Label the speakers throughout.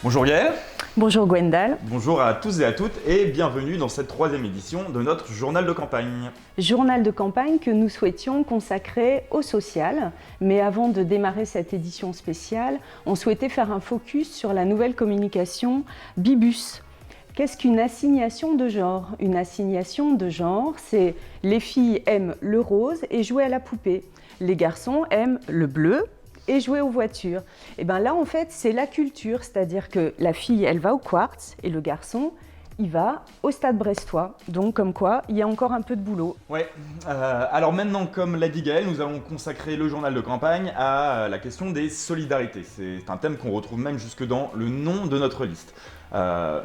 Speaker 1: Bonjour Gaëlle.
Speaker 2: Bonjour Gwendal.
Speaker 1: Bonjour à tous et à toutes et bienvenue dans cette troisième édition de notre journal de campagne.
Speaker 2: Journal de campagne que nous souhaitions consacrer au social. Mais avant de démarrer cette édition spéciale, on souhaitait faire un focus sur la nouvelle communication Bibus. Qu'est-ce qu'une assignation de genre? Une assignation de genre, c'est les filles aiment le rose et jouer à la poupée. Les garçons aiment le bleu et jouer aux voitures. Et bien là, en fait, c'est la culture, c'est-à-dire que la fille, elle va au Quartz et le garçon, il va au Stade Brestois. Donc, comme quoi, il y a encore un peu de boulot.
Speaker 1: Ouais, alors maintenant, comme l'a dit Gaëlle, nous allons consacrer le journal de campagne à la question des solidarités. C'est un thème qu'on retrouve même jusque dans le nom de notre liste.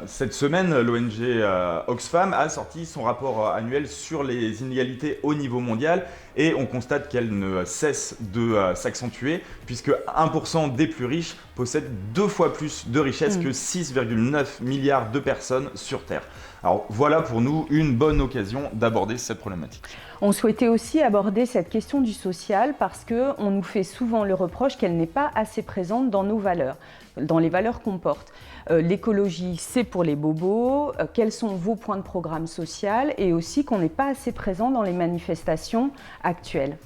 Speaker 1: Cette semaine, l'ONG Oxfam a sorti son rapport annuel sur les inégalités au niveau mondial et on constate qu'elles ne cessent de s'accentuer puisque 1% des plus riches possèdent 2 fois plus de richesses que 6,9 milliards de personnes sur Terre. Alors voilà pour nous une bonne occasion d'aborder cette problématique.
Speaker 2: On souhaitait aussi aborder cette question du social parce qu'on nous fait souvent le reproche qu'elle n'est pas assez présente dans nos valeurs, dans les valeurs qu'on porte. L'écologie, c'est pour les bobos, quels sont vos points de programme social et aussi qu'on n'est pas assez présent dans les manifestations actuelles.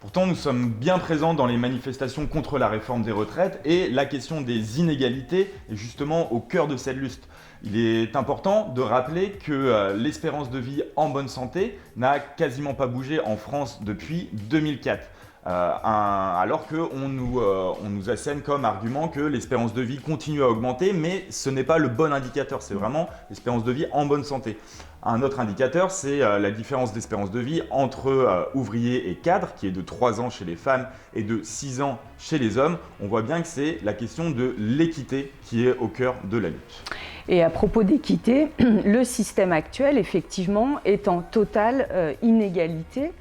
Speaker 1: Pourtant, nous sommes bien présents dans les manifestations contre la réforme des retraites et la question des inégalités est justement au cœur de cette lutte. Il est important de rappeler que l'espérance de vie en bonne santé n'a quasiment pas bougé en France depuis 2004. Alors qu'on nous assène comme argument que l'espérance de vie continue à augmenter, mais ce n'est pas le bon indicateur, c'est vraiment l'espérance de vie en bonne santé. Un autre indicateur, c'est la différence d'espérance de vie entre ouvriers et cadres, qui est de 3 ans chez les femmes et de 6 ans chez les hommes. On voit bien que c'est la question de l'équité qui est au cœur de la lutte.
Speaker 2: Et à propos d'équité, le système actuel, effectivement, est en totale inégalité.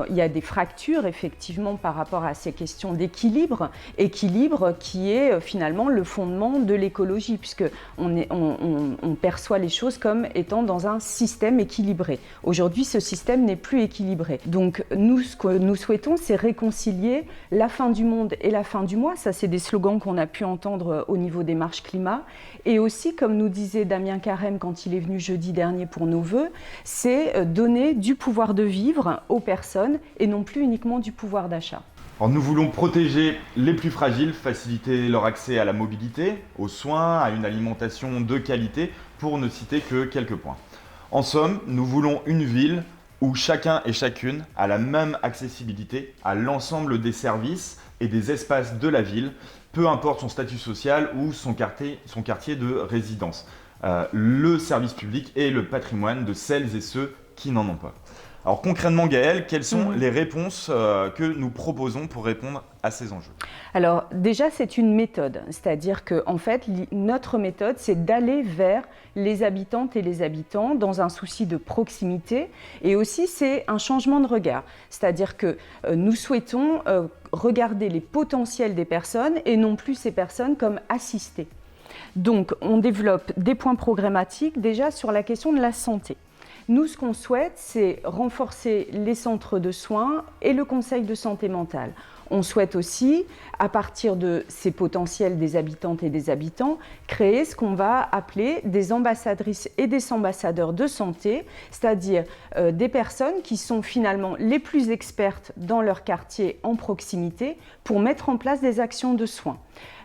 Speaker 2: Il y a des fractures, effectivement, par rapport à ces questions d'équilibre. Équilibre qui est finalement le fondement de l'écologie, puisqu'on perçoit les choses comme étant dans un système équilibré. Aujourd'hui, ce système n'est plus équilibré. Donc, nous, ce que nous souhaitons, c'est réconcilier la fin du monde et la fin du mois. Ça, c'est des slogans qu'on a pu entendre au niveau des marches climat. Et aussi, comme nous disait Damien Carême quand il est venu jeudi dernier pour nos vœux, c'est donner du pouvoir de vivre aux personnes et non plus uniquement du pouvoir d'achat.
Speaker 1: Alors nous voulons protéger les plus fragiles, faciliter leur accès à la mobilité, aux soins, à une alimentation de qualité, pour ne citer que quelques points. En somme, nous voulons une ville où chacun et chacune a la même accessibilité à l'ensemble des services et des espaces de la ville, peu importe son statut social ou son quartier de résidence. Le service public et le patrimoine de celles et ceux qui n'en ont pas. Alors concrètement, Gaëlle, quelles sont les réponses que nous proposons pour répondre à ces enjeux?
Speaker 2: Alors déjà, c'est une méthode, c'est-à-dire que en fait, notre méthode, c'est d'aller vers les habitantes et les habitants dans un souci de proximité et aussi c'est un changement de regard, c'est-à-dire que nous souhaitons regarder les potentiels des personnes et non plus ces personnes comme assistées. Donc on développe des points programmatiques déjà sur la question de la santé. Nous, ce qu'on souhaite, c'est renforcer les centres de soins et le conseil de santé mentale. On souhaite aussi, à partir de ces potentiels des habitantes et des habitants, créer ce qu'on va appeler des ambassadrices et des ambassadeurs de santé, c'est-à-dire des personnes qui sont finalement les plus expertes dans leur quartier en proximité pour mettre en place des actions de soins.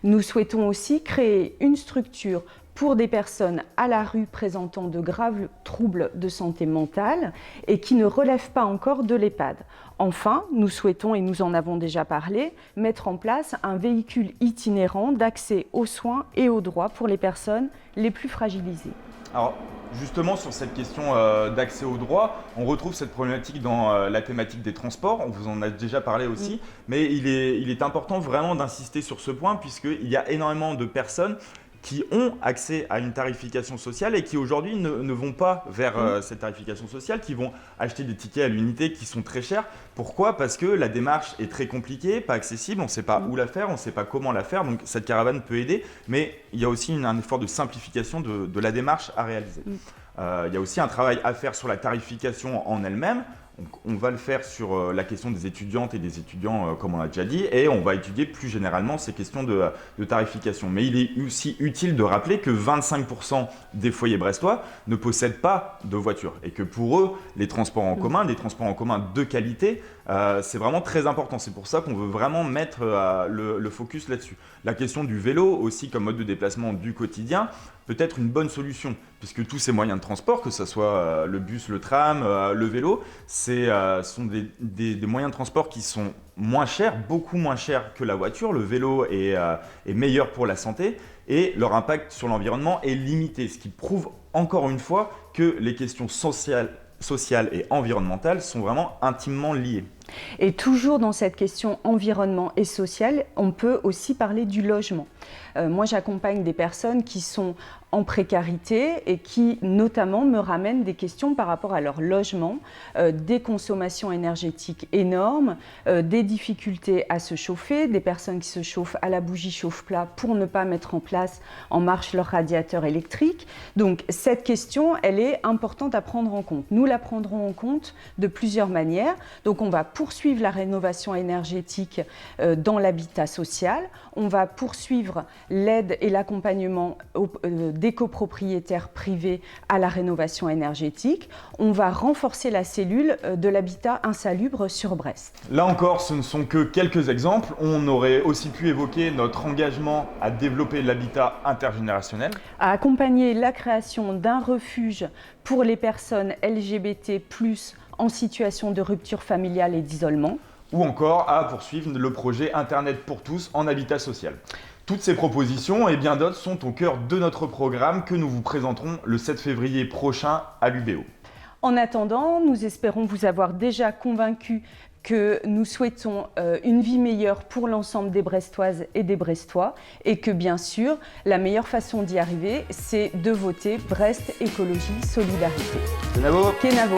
Speaker 2: Nous souhaitons aussi créer une structure pour des personnes à la rue présentant de graves troubles de santé mentale et qui ne relèvent pas encore de l'EHPAD. Enfin, nous souhaitons, et nous en avons déjà parlé, mettre en place un véhicule itinérant d'accès aux soins et aux droits pour les personnes les plus fragilisées.
Speaker 1: Alors, justement, sur cette question d'accès aux droits, on retrouve cette problématique dans la thématique des transports. On vous en a déjà parlé aussi, mais il est important vraiment d'insister sur ce point puisqu'il y a énormément de personnes qui ont accès à une tarification sociale et qui aujourd'hui ne vont pas vers cette tarification sociale, qui vont acheter des tickets à l'unité qui sont très chers. Pourquoi? Parce que la démarche est très compliquée, pas accessible, on ne sait pas où la faire, on ne sait pas comment la faire, donc cette caravane peut aider, mais il y a aussi un effort de simplification de la démarche à réaliser. Il y a aussi un travail à faire sur la tarification en elle-même. Donc, on va le faire sur la question des étudiantes et des étudiants, comme on l'a déjà dit, et on va étudier plus généralement ces questions de tarification. Mais il est aussi utile de rappeler que 25% des foyers brestois ne possèdent pas de voiture et que pour eux, les transports en commun, des transports en commun de qualité, c'est vraiment très important. C'est pour ça qu'on veut vraiment mettre le focus là-dessus. La question du vélo aussi comme mode de déplacement du quotidien peut être une bonne solution, puisque tous ces moyens de transport, que ce soit le bus, le tram, le vélo, sont des moyens de transport qui sont moins chers, beaucoup moins chers que la voiture. Le vélo est meilleur pour la santé et leur impact sur l'environnement est limité, ce qui prouve encore une fois que les questions sociales et environnementales sont vraiment intimement liées.
Speaker 2: Et toujours dans cette question environnement et sociale, on peut aussi parler du logement. Moi, j'accompagne des personnes qui sont en précarité et qui notamment me ramènent des questions par rapport à leur logement, des consommations énergétiques énormes, des difficultés à se chauffer, des personnes qui se chauffent à la bougie chauffe-plat pour ne pas mettre en marche leur radiateur électrique. Donc cette question, elle est importante à prendre en compte. Nous la prendrons en compte de plusieurs manières. Donc on va poursuivre la rénovation énergétique dans l'habitat social. On va poursuivre l'aide et l'accompagnement des copropriétaires privés à la rénovation énergétique. On va renforcer la cellule de l'habitat insalubre sur Brest.
Speaker 1: Là encore, ce ne sont que quelques exemples. On aurait aussi pu évoquer notre engagement à développer l'habitat intergénérationnel,
Speaker 2: À accompagner la création d'un refuge pour les personnes LGBT+, en situation de rupture familiale et d'isolement.
Speaker 1: ou encore à poursuivre le projet Internet pour tous en habitat social. Toutes ces propositions et bien d'autres sont au cœur de notre programme que nous vous présenterons le 7 février prochain à l'UBO.
Speaker 2: En attendant, nous espérons vous avoir déjà convaincu que nous souhaitons une vie meilleure pour l'ensemble des Brestoises et des Brestois et que bien sûr, la meilleure façon d'y arriver, c'est de voter Brest Écologie Solidarité.
Speaker 1: Kenavo.
Speaker 2: Kenavo.